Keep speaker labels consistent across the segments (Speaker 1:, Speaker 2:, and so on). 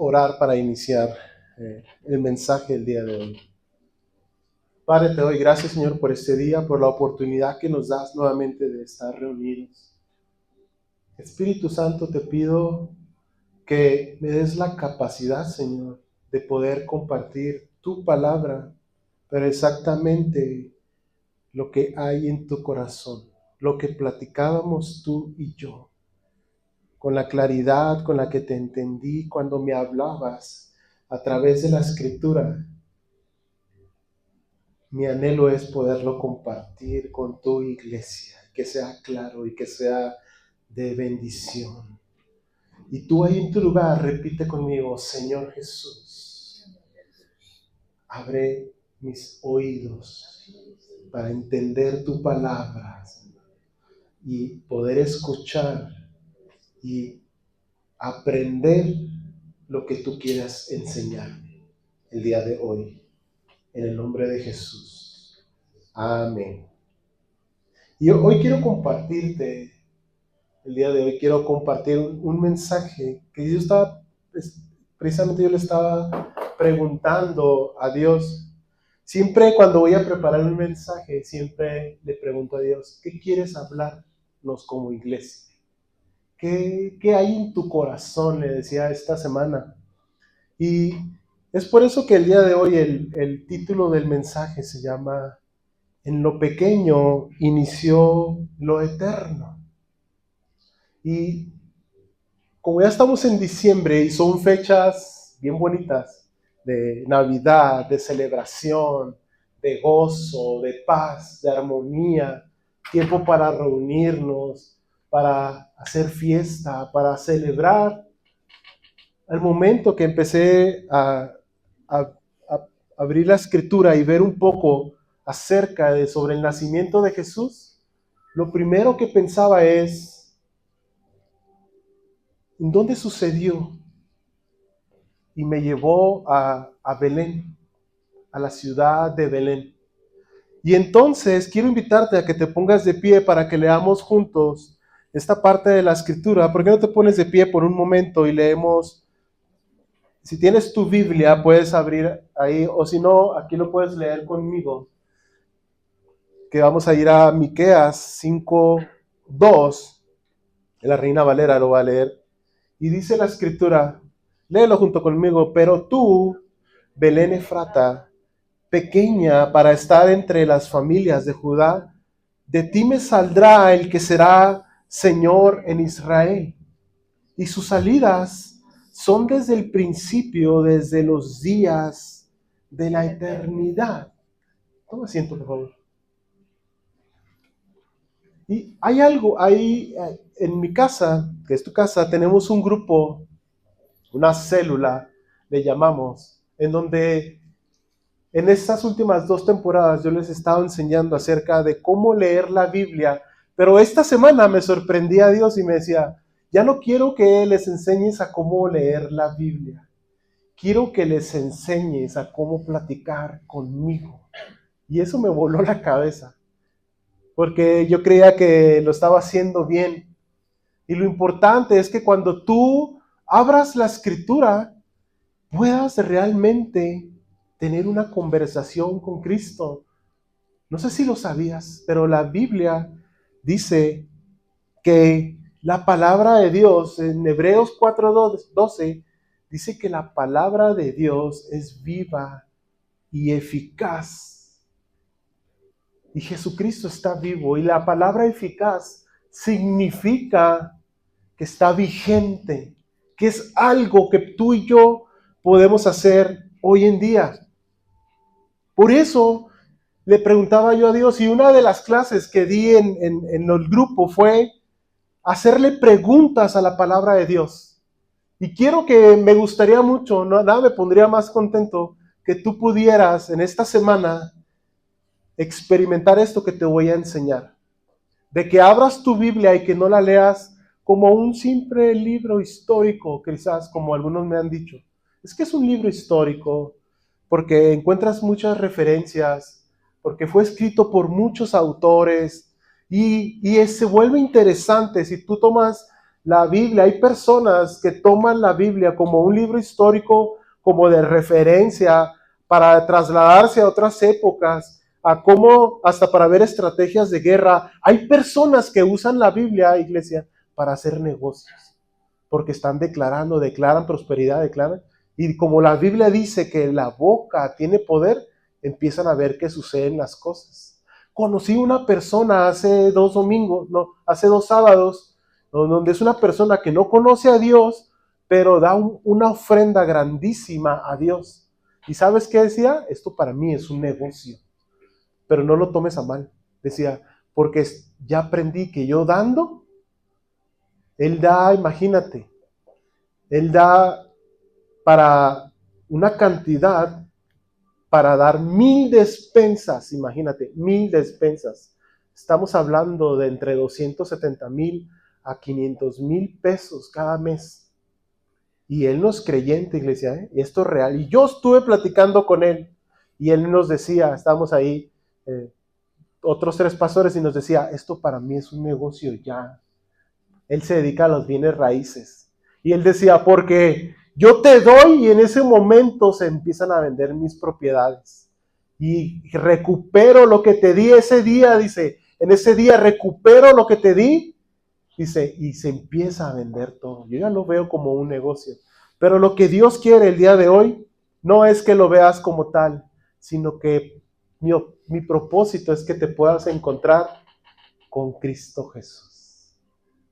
Speaker 1: orar para iniciar el mensaje del día de hoy. Padre, te doy gracias, Señor, por este día, por la oportunidad que nos das nuevamente de estar reunidos. Espíritu Santo, te pido que me des la capacidad, Señor, de poder compartir tu palabra, pero exactamente lo que hay en tu corazón, lo que platicábamos tú y yo, con la claridad con la que te entendí cuando me hablabas a través de la Escritura. Mi anhelo es poderlo compartir con tu iglesia, que sea claro y que sea de bendición. Y tú ahí en tu lugar repite conmigo: Señor Jesús, abre mis oídos para entender tu palabra y poder escuchar y aprender lo que tú quieras enseñarme el día de hoy. En el nombre de Jesús. Amén. Y hoy quiero compartirte, el día de hoy quiero compartir un mensaje que precisamente yo le estaba preguntando a Dios. Siempre cuando voy a preparar un mensaje, siempre le pregunto a Dios: ¿qué quieres hablarnos como iglesia? ¿Qué hay en tu corazón? Le decía esta semana. Y es por eso que el día de hoy el título del mensaje se llama En lo pequeño inició lo eterno. Y como ya estamos en diciembre y son fechas bien bonitas de Navidad, de celebración, de gozo, de paz, de armonía, tiempo para reunirnos, para hacer fiesta, para celebrar. Al momento que empecé a abrir la Escritura y ver un poco acerca sobre el nacimiento de Jesús, lo primero que pensaba es: ¿en dónde sucedió? Y me llevó a Belén, a la ciudad de Belén. Y entonces quiero invitarte a que te pongas de pie para que leamos juntos esta parte de la Escritura. ¿Por qué no te pones de pie por un momento y leemos? Si tienes tu Biblia, puedes abrir ahí, o si no, aquí lo puedes leer conmigo. Que vamos a ir a Miqueas 5:2. La Reina Valera lo va a leer. Y dice la Escritura, léelo junto conmigo: pero tú, Belén Efrata, pequeña para estar entre las familias de Judá, de ti me saldrá el que será Señor en Israel. Y sus salidas son desde el principio, desde los días de la eternidad. Toma asiento, por favor. Y hay algo ahí en mi casa, que es tu casa, tenemos un grupo, una célula, le llamamos, en donde en estas últimas 2 temporadas yo les he estado enseñando acerca de cómo leer la Biblia, pero esta semana me sorprendía a Dios y me decía: ya no quiero que les enseñes a cómo leer la Biblia, quiero que les enseñes a cómo platicar conmigo. Y eso me voló la cabeza, porque yo creía que lo estaba haciendo bien. Y lo importante es que cuando tú abras la Escritura, puedas realmente tener una conversación con Cristo. No sé si lo sabías, pero la Biblia dice que la palabra de Dios, en Hebreos 4:12, dice que la palabra de Dios es viva y eficaz. Y Jesucristo está vivo, y la palabra eficaz significa que está vigente, que es algo que tú y yo podemos hacer hoy en día. Por eso le preguntaba yo a Dios, y una de las clases que di en el grupo fue hacerle preguntas a la palabra de Dios. Y me gustaría mucho, nada me pondría más contento que tú pudieras en esta semana experimentar esto que te voy a enseñar. De que abras tu Biblia y que no la leas como un simple libro histórico, quizás, como algunos me han dicho. Es que es un libro histórico porque encuentras muchas referencias, porque fue escrito por muchos autores y se vuelve interesante si tú tomas La Biblia, hay personas que toman la Biblia como un libro histórico, como de referencia para trasladarse a otras épocas, a cómo, hasta para ver estrategias de guerra. Hay personas que usan la Biblia, iglesia, para hacer negocios, porque están declaran prosperidad, declaran. Y como la Biblia dice que la boca tiene poder, empiezan a ver que suceden las cosas. Conocí una persona hace 2 domingos, no, hace 2 sábados, donde es una persona que no conoce a Dios, pero da una ofrenda grandísima a Dios. ¿Y sabes qué decía? Esto para mí es un negocio, pero no lo tomes a mal. Decía, porque ya aprendí que yo dando, Él da, imagínate, Él da para una cantidad, para dar 1,000 despensas, imagínate, 1,000 despensas. Estamos hablando de entre 270,000 a 500,000 pesos cada mes. Y él no es creyente, iglesia, ¿eh? Y esto es real. Y yo estuve platicando con él y él nos decía, estábamos ahí, otros 3 pastores, y nos decía, esto para mí es un negocio ya. Él se dedica a los bienes raíces. Y él decía, porque yo te doy y en ese momento se empiezan a vender mis propiedades. Y recupero lo que te di ese día, dice, en ese día recupero lo que te di, dice, y se empieza a vender todo. Yo ya lo veo como un negocio. Pero lo que Dios quiere el día de hoy no es que lo veas como tal, sino que mi propósito es que te puedas encontrar con Cristo Jesús,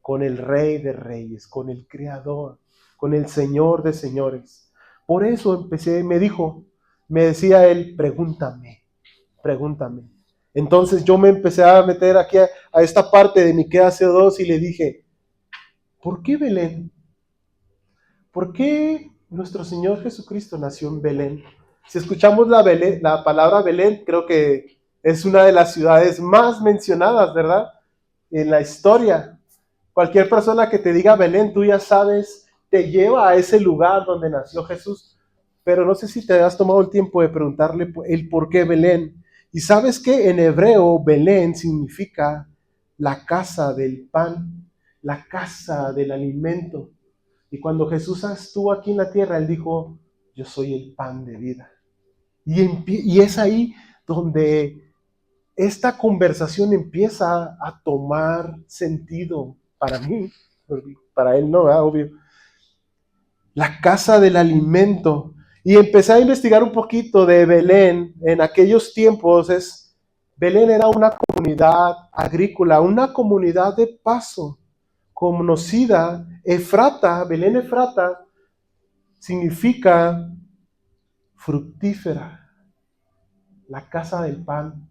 Speaker 1: con el Rey de Reyes, con el Creador, con el Señor de Señores. Por eso empecé, me decía él, pregúntame. Entonces yo me empecé a meter aquí a esta parte de Miqueas 2 y le dije, ¿por qué Belén? ¿Por qué nuestro Señor Jesucristo nació en Belén? Si escuchamos la palabra Belén, creo que es una de las ciudades más mencionadas, ¿verdad? En la historia. Cualquier persona que te diga Belén, tú ya sabes, te lleva a ese lugar donde nació Jesús. Pero no sé si te has tomado el tiempo de preguntarle el por qué Belén. Y sabes que en hebreo Belén significa la casa del pan, la casa del alimento. Y cuando Jesús estuvo aquí en la tierra, Él dijo, yo soy el pan de vida. Y es ahí donde esta conversación empieza a tomar sentido para mí, para Él no, ¿verdad? Obvio. La casa del alimento. Y empecé a investigar un poquito de Belén. En aquellos tiempos, Belén era una comunidad agrícola, una comunidad de paso, conocida. Efrata, Belén Efrata, significa fructífera, la casa del pan,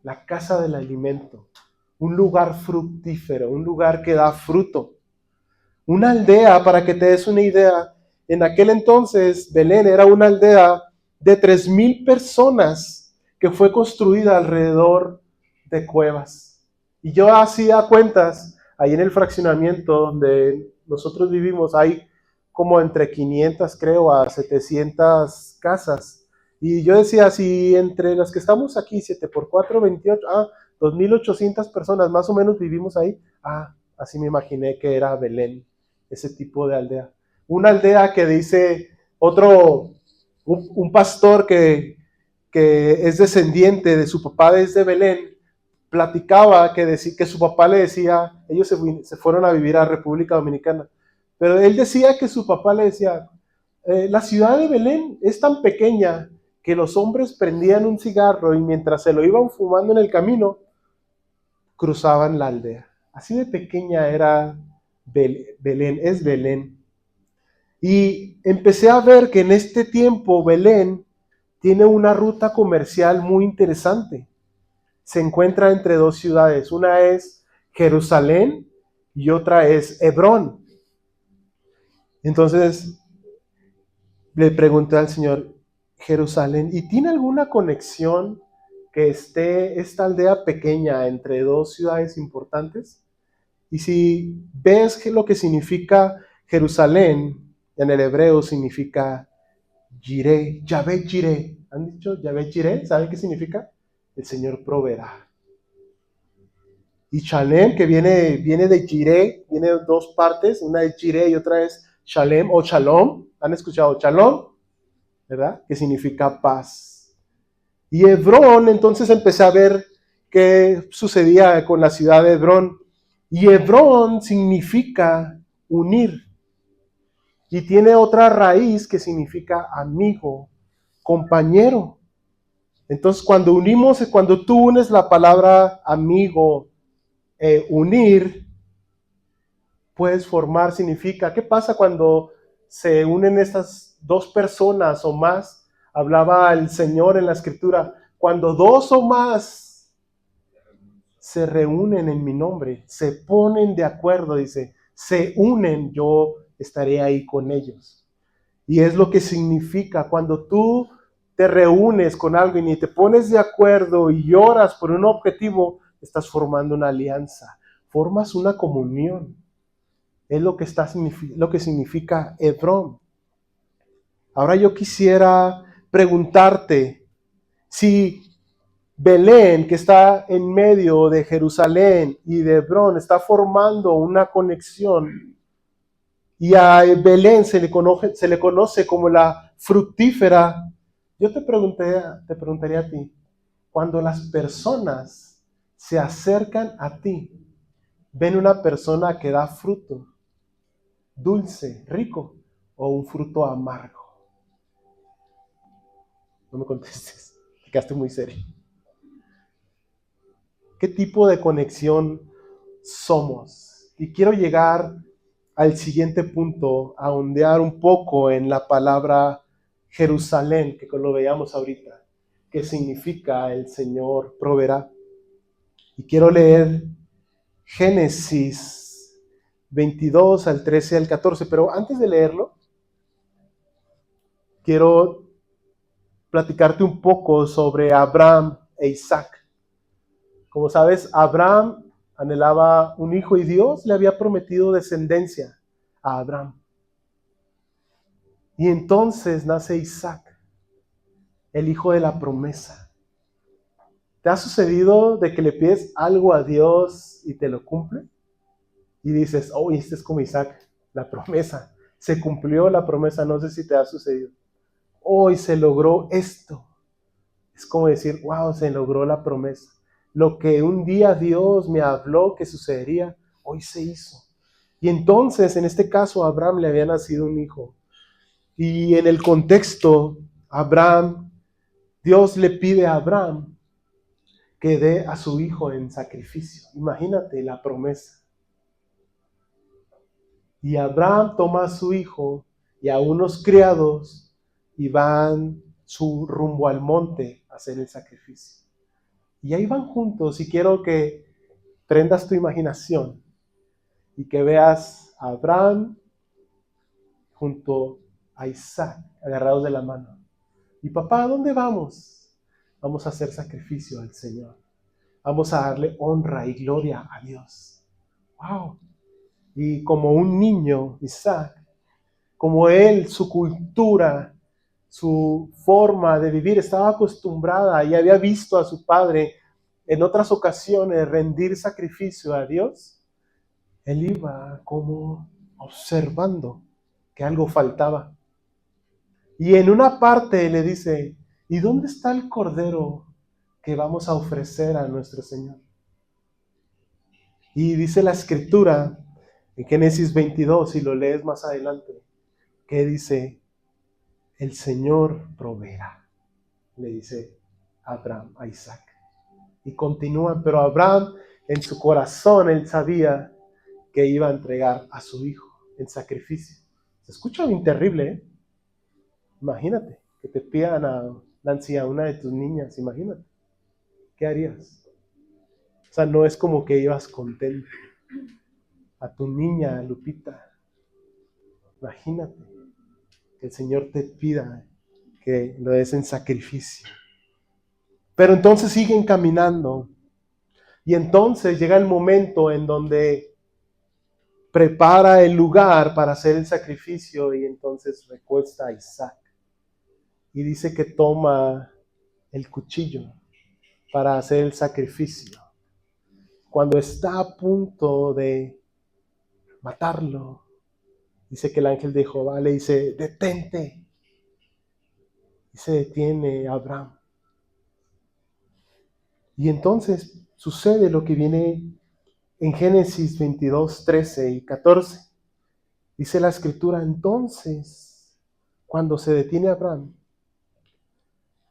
Speaker 1: la casa del alimento, un lugar fructífero, un lugar que da fruto. Una aldea, para que te des una idea, en aquel entonces Belén era una aldea de 3,000 personas que fue construida alrededor de cuevas. Y yo hacía cuentas, ahí en el fraccionamiento donde nosotros vivimos, hay como entre 500, creo, a 700 casas. Y yo decía, si entre las que estamos aquí, 7 por 4, 28, 2,800 personas más o menos vivimos ahí. Así me imaginé que era Belén, ese tipo de aldea. Una aldea que dice un pastor que es descendiente de su papá desde Belén, platicaba que su papá le decía, ellos se fueron a vivir a República Dominicana, pero él decía que su papá le decía, la ciudad de Belén es tan pequeña que los hombres prendían un cigarro y mientras se lo iban fumando en el camino, cruzaban la aldea. Así de pequeña era Belén, es Belén. Y empecé a ver que en este tiempo Belén tiene una ruta comercial muy interesante. Se encuentra entre 2 ciudades. Una es Jerusalén y otra es Hebrón. Entonces le pregunté al Señor, Jerusalén, ¿y tiene alguna conexión que esté esta aldea pequeña entre 2 ciudades importantes? Y si ves que lo que significa Jerusalén en el hebreo significa Jireh, Yahvé Jireh. ¿Han dicho Yahvé Jireh? ¿Saben qué significa? El Señor proveerá. Y Shalem, que viene de Jireh, viene de dos partes, una es Jireh y otra es Shalem o Shalom. ¿Han escuchado Shalom? ¿Verdad? Que significa paz. Y Hebrón, entonces empecé a ver qué sucedía con la ciudad de Hebrón. Y Hebrón significa unir. Y tiene otra raíz que significa amigo, compañero. Entonces, cuando tú unes la palabra amigo, unir, puedes formar, significa, ¿qué pasa cuando se unen estas dos personas o más? Hablaba el Señor en la Escritura, cuando dos o más se reúnen en mi nombre, se ponen de acuerdo, dice, se unen, yo estaré ahí con ellos. Y es lo que significa cuando tú te reúnes con alguien y te pones de acuerdo y oras por un objetivo, estás formando una alianza, formas una comunión. Es lo que significa Hebrón. Ahora yo quisiera preguntarte si Belén, que está en medio de Jerusalén y de Hebrón, está formando una conexión. Y a Belén se le conoce como la fructífera. Yo te preguntaría a ti, cuando las personas se acercan a ti, ven una persona que da fruto, dulce, rico, o un fruto amargo. No me contestes, te quedaste muy serio. ¿Qué tipo de conexión somos? Y quiero llegar al siguiente punto, a ondear un poco en la palabra Jerusalén, que lo veíamos ahorita, que significa el Señor proveerá. Y quiero leer Génesis 22 al 13 al 14, pero antes de leerlo, quiero platicarte un poco sobre Abraham e Isaac. Como sabes, Abraham anhelaba un hijo y Dios le había prometido descendencia a Abraham. Y entonces nace Isaac, el hijo de la promesa. ¿Te ha sucedido de que le pides algo a Dios y te lo cumple? Y dices, oh, este es como Isaac, la promesa. Se cumplió la promesa, no sé si te ha sucedido. Hoy se logró esto. Es como decir, wow, se logró la promesa. Lo que un día Dios me habló que sucedería, hoy se hizo. Y entonces, en este caso, a Abraham le había nacido un hijo. Y en el contexto, Dios le pide a Abraham que dé a su hijo en sacrificio. Imagínate la promesa. Y Abraham toma a su hijo y a unos criados y van su rumbo al monte a hacer el sacrificio. Y ahí van juntos y quiero que prendas tu imaginación y que veas a Abraham junto a Isaac, agarrados de la mano. Y papá, ¿a dónde vamos? Vamos a hacer sacrificio al Señor. Vamos a darle honra y gloria a Dios. ¡Wow! Y como un niño, Isaac, como él, su cultura, su forma de vivir estaba acostumbrada y había visto a su padre en otras ocasiones rendir sacrificio a Dios, él iba como observando que algo faltaba. Y en una parte le dice, ¿y dónde está el cordero que vamos a ofrecer a nuestro Señor? Y dice la escritura en Génesis 22, si lo lees más adelante, que dice, el Señor proveerá, le dice Abraham a Isaac. Y continúan, pero Abraham en su corazón, él sabía que iba a entregar a su hijo en sacrificio. Se escucha bien terrible, ¿eh? Imagínate que te pidan a Nancy, a una de tus niñas, imagínate. ¿Qué harías? O sea, no es como que ibas contento. A tu niña, Lupita, imagínate que el Señor te pida que lo des en sacrificio. Pero entonces siguen caminando. Y entonces llega el momento en donde prepara el lugar para hacer el sacrificio y entonces recuesta a Isaac. Y dice que toma el cuchillo para hacer el sacrificio. cuando está a punto de matarlo, dice que el ángel de Jehová le dice, detente. Y se detiene Abraham. Y entonces sucede lo que viene en Génesis 22, 13 y 14. Dice la escritura, entonces, cuando se detiene Abraham,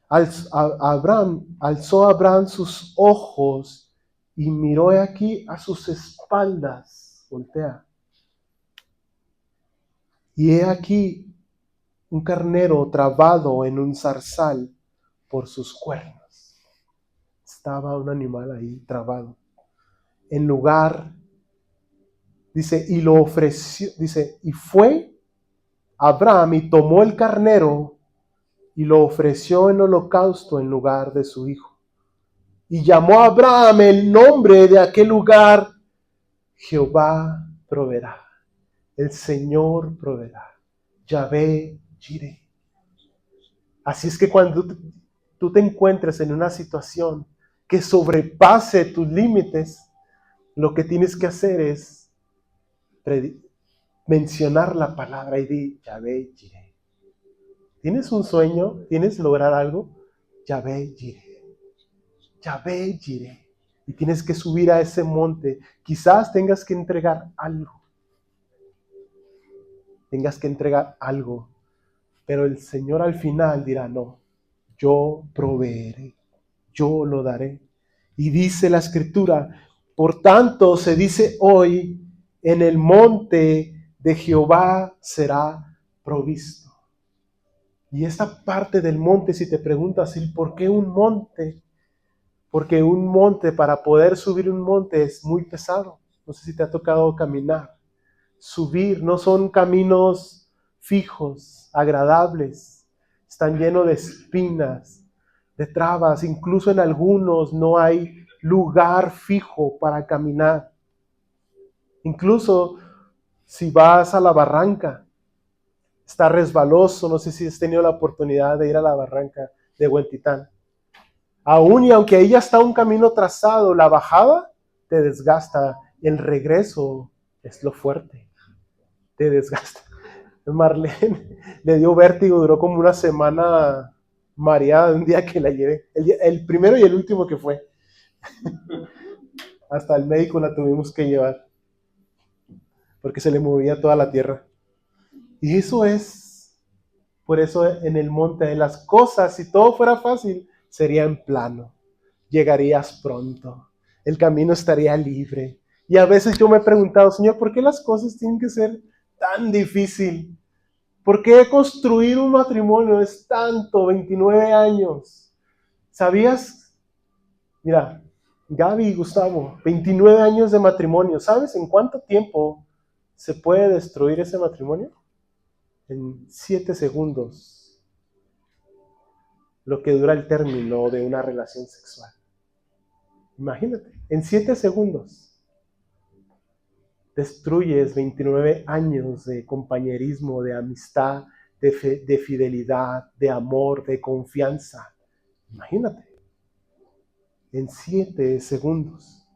Speaker 1: alzó Abraham sus ojos y miró aquí a sus espaldas, voltea. Y he aquí un carnero trabado en un zarzal por sus cuernos. Estaba un animal ahí trabado. En lugar, dice, y lo ofreció, dice, y fue Abraham y tomó el carnero y lo ofreció en holocausto en lugar de su hijo. Y llamó a Abraham el nombre de aquel lugar, Jehová proveerá, el Señor proveerá, Yahvé Jireh. Así es que cuando tú te encuentres en una situación que sobrepase tus límites, lo que tienes que hacer es mencionar la palabra y di, Yahvé Jireh. ¿Tienes un sueño? ¿Tienes lograr algo? Yahvé Jireh. Yahvé Jireh. Y tienes que subir a ese monte. Quizás tengas que entregar algo. Pero el Señor al final dirá, no, yo proveeré, yo lo daré. Y dice la Escritura, por tanto se dice hoy, en el monte de Jehová será provisto. Y esta parte del monte, si te preguntas, ¿por qué un monte? Porque un monte, para poder subir un monte es muy pesado. No sé si te ha tocado caminar. Subir, no son caminos fijos, agradables. Están llenos de espinas, de trabas. Incluso en algunos no hay lugar fijo para caminar. Incluso si vas a la barranca, está resbaloso. No sé si has tenido la oportunidad de ir a la barranca de Huentitán. Aún y aunque ahí ya está un camino trazado, la bajada te desgasta. El regreso es lo fuerte. Te desgasta. Marlene le dio vértigo, duró como una semana mareada un día que la llevé. El primero y el último que fue. Hasta el médico la tuvimos que llevar. Porque se le movía toda la tierra. Y eso es, por eso en el monte de las cosas, si todo fuera fácil, sería en plano. Llegarías pronto. El camino estaría libre. Y a veces yo me he preguntado, Señor, ¿por qué las cosas tienen que ser tan difíciles? ¿Por qué construir un matrimonio es tanto? 29 años. ¿Sabías? Mira, Gaby y Gustavo, 29 años de matrimonio. ¿Sabes en cuánto tiempo se puede destruir ese matrimonio? En 7 segundos. Lo que dura el término de una relación sexual. Imagínate, en 7 segundos. Destruyes 29 años de compañerismo, de amistad, de fidelidad, de amor, de confianza. Imagínate, en 7 segundos.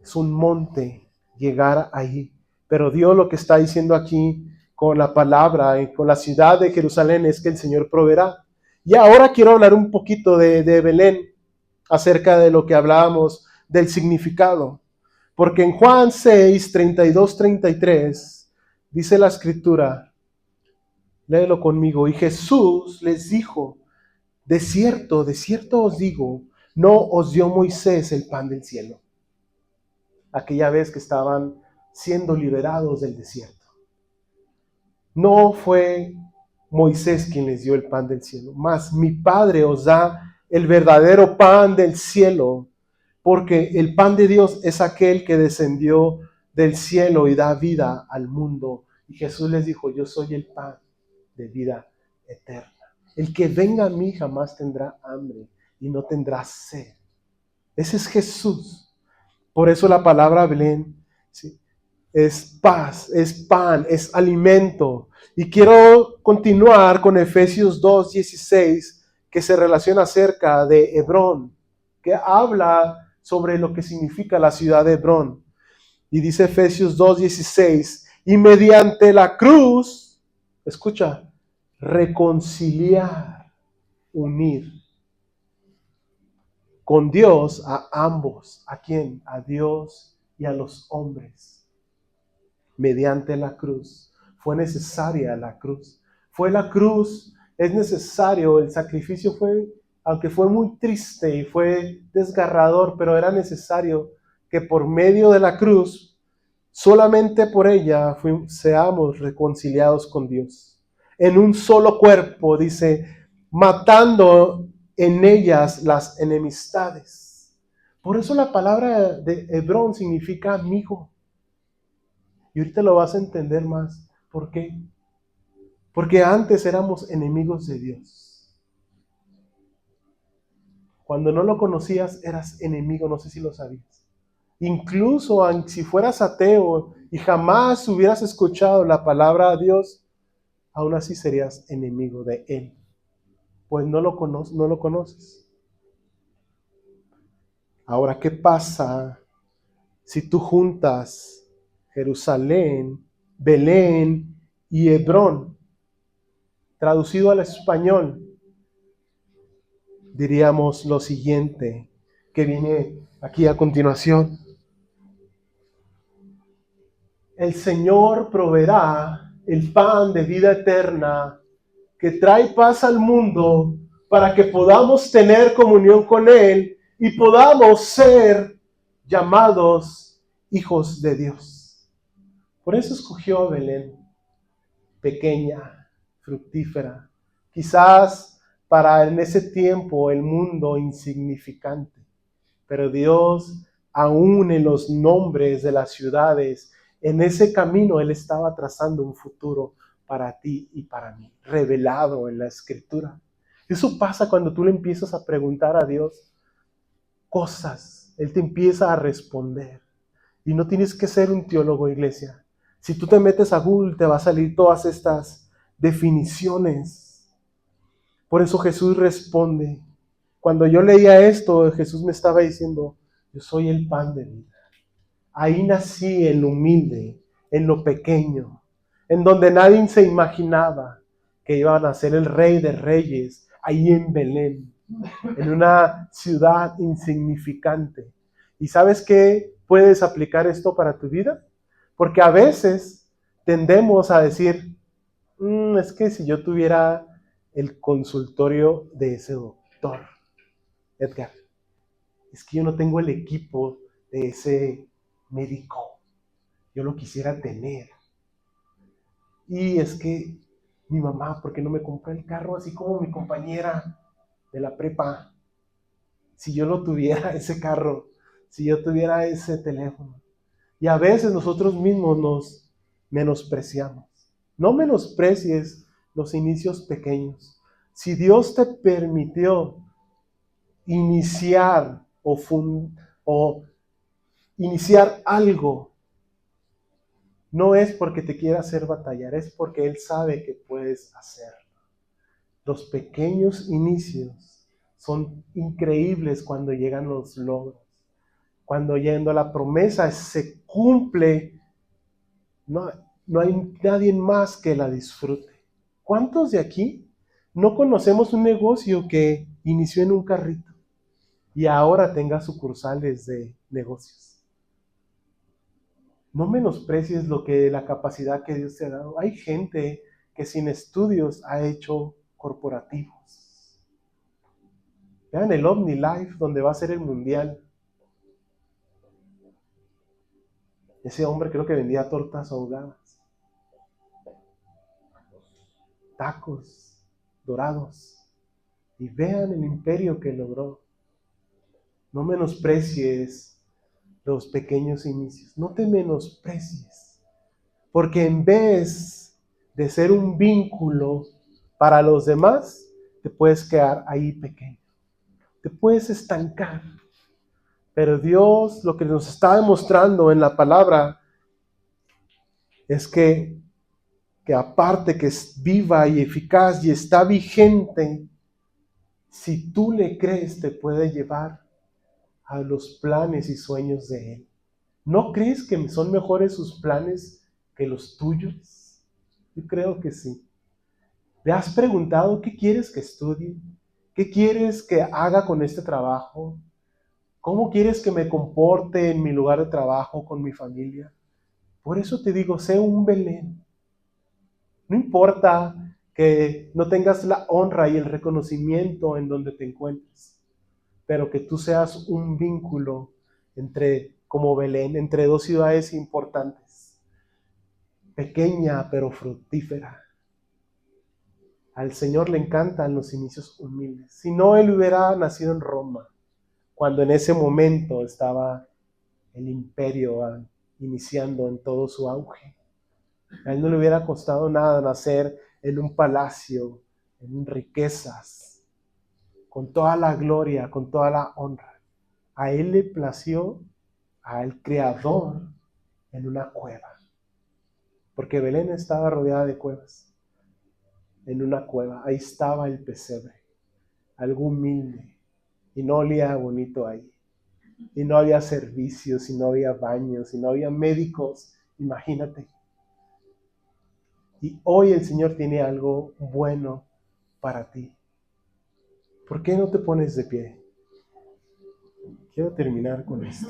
Speaker 1: Es un monte llegar ahí. Pero Dios lo que está diciendo aquí con la palabra y con la ciudad de Jerusalén es que el Señor proveerá. Y ahora quiero hablar un poquito de Belén, acerca de lo que hablábamos del significado. Porque en Juan 6, 32, 33, dice la escritura, léelo conmigo, y Jesús les dijo, de cierto os digo, no os dio Moisés el pan del cielo. Aquella vez que estaban siendo liberados del desierto. No fue Moisés quien les dio el pan del cielo, mas mi Padre os da el verdadero pan del cielo, porque el pan de Dios es aquel que descendió del cielo y da vida al mundo. Y Jesús les dijo, yo soy el pan de vida eterna. El que venga a mí jamás tendrá hambre y no tendrá sed. Ese es Jesús. Por eso la palabra Belén, ¿sí?, es paz, es pan, es alimento. Y quiero continuar con Efesios 2:16, que se relaciona acerca de Hebrón, que habla sobre lo que significa la ciudad de Hebrón. Y dice Efesios 2:16, y mediante la cruz, escucha, reconciliar, unir con Dios a ambos. ¿A quién? A Dios y a los hombres. Mediante la cruz. Fue necesaria la cruz. Fue la cruz, es necesario, el sacrificio fue, aunque fue muy triste y fue desgarrador, pero era necesario que por medio de la cruz, solamente por ella, seamos reconciliados con Dios. En un solo cuerpo, dice, matando en ellas las enemistades. Por eso la palabra de Hebrón significa amigo. Y ahorita lo vas a entender más. ¿Por qué? Porque antes éramos enemigos de Dios. Cuando no lo conocías, eras enemigo, no sé si lo sabías. Incluso si fueras ateo y jamás hubieras escuchado la palabra de Dios, aún así serías enemigo de Él. Pues no lo conoces. Ahora, ¿qué pasa si tú juntas Jerusalén, Belén y Hebrón? Traducido al español, diríamos lo siguiente, que viene aquí a continuación. El Señor proveerá el pan de vida eterna que trae paz al mundo para que podamos tener comunión con Él y podamos ser llamados hijos de Dios. Por eso escogió a Belén, pequeña, fructífera, quizás para en ese tiempo el mundo insignificante, pero Dios, aún en los nombres de las ciudades, en ese camino Él estaba trazando un futuro para ti y para mí, revelado en la Escritura. Eso pasa cuando tú le empiezas a preguntar a Dios cosas, Él te empieza a responder. Y no tienes que ser un teólogo, iglesia. Si tú te metes a Google, te va a salir todas estas definiciones. Por eso Jesús responde. Cuando yo leía esto, Jesús me estaba diciendo, yo soy el pan de vida. Ahí nací en lo humilde, en lo pequeño, en donde nadie se imaginaba que iba a nacer el Rey de Reyes, ahí en Belén, en una ciudad insignificante. ¿Y sabes qué? ¿Puedes aplicar esto para tu vida? Porque a veces tendemos a decir, es que si yo tuviera el consultorio de ese doctor, Edgar, es que yo no tengo el equipo de ese médico, yo lo quisiera tener. Y es que mi mamá, ¿por qué no me compró el carro así como mi compañera de la prepa? Si yo lo tuviera, ese carro, si yo tuviera ese teléfono. Y a veces nosotros mismos nos menospreciamos. No menosprecies los inicios pequeños. Si Dios te permitió iniciar o iniciar algo, no es porque te quiera hacer batallar, es porque Él sabe que puedes hacerlo. Los pequeños inicios son increíbles cuando llegan los logros. Cuando yendo la promesa se cumple, no hay nadie más que la disfrute. ¿Cuántos de aquí no conocemos un negocio que inició en un carrito y ahora tenga sucursales de negocios? No menosprecies la capacidad que Dios te ha dado. Hay gente que sin estudios ha hecho corporativos. Vean el OmniLife, donde va a ser el mundial. Ese hombre creo que vendía tortas ahogadas, tacos dorados. Y vean el imperio que logró. No menosprecies los pequeños inicios. No te menosprecies. Porque en vez de ser un vínculo para los demás, te puedes quedar ahí pequeño. Te puedes estancar. Pero Dios lo que nos está demostrando en la palabra es que aparte que es viva y eficaz y está vigente, si tú le crees, te puede llevar a los planes y sueños de Él. ¿No crees que son mejores sus planes que los tuyos? Yo creo que sí. ¿Le has preguntado qué quieres que estudie? ¿Qué quieres que haga con este trabajo? ¿Cómo quieres que me comporte en mi lugar de trabajo, con mi familia? Por eso te digo, sé un Belén. No importa que no tengas la honra y el reconocimiento en donde te encuentres, pero que tú seas un vínculo como Belén, entre dos ciudades importantes, pequeña pero fructífera. Al Señor le encantan los inicios humildes. Si no, Él hubiera nacido en Roma, cuando en ese momento estaba el imperio iniciando en todo su auge. A Él no le hubiera costado nada nacer en un palacio, en riquezas, con toda la gloria, con toda la honra. A Él le plació al Creador en una cueva, porque Belén estaba rodeada de cuevas. En una cueva, ahí estaba el pesebre, algo humilde, y no olía bonito ahí. Y no había servicios, y no había baños, y no había médicos, imagínate. Y hoy el Señor tiene algo bueno para ti. ¿Por qué no te pones de pie? Quiero terminar con esto.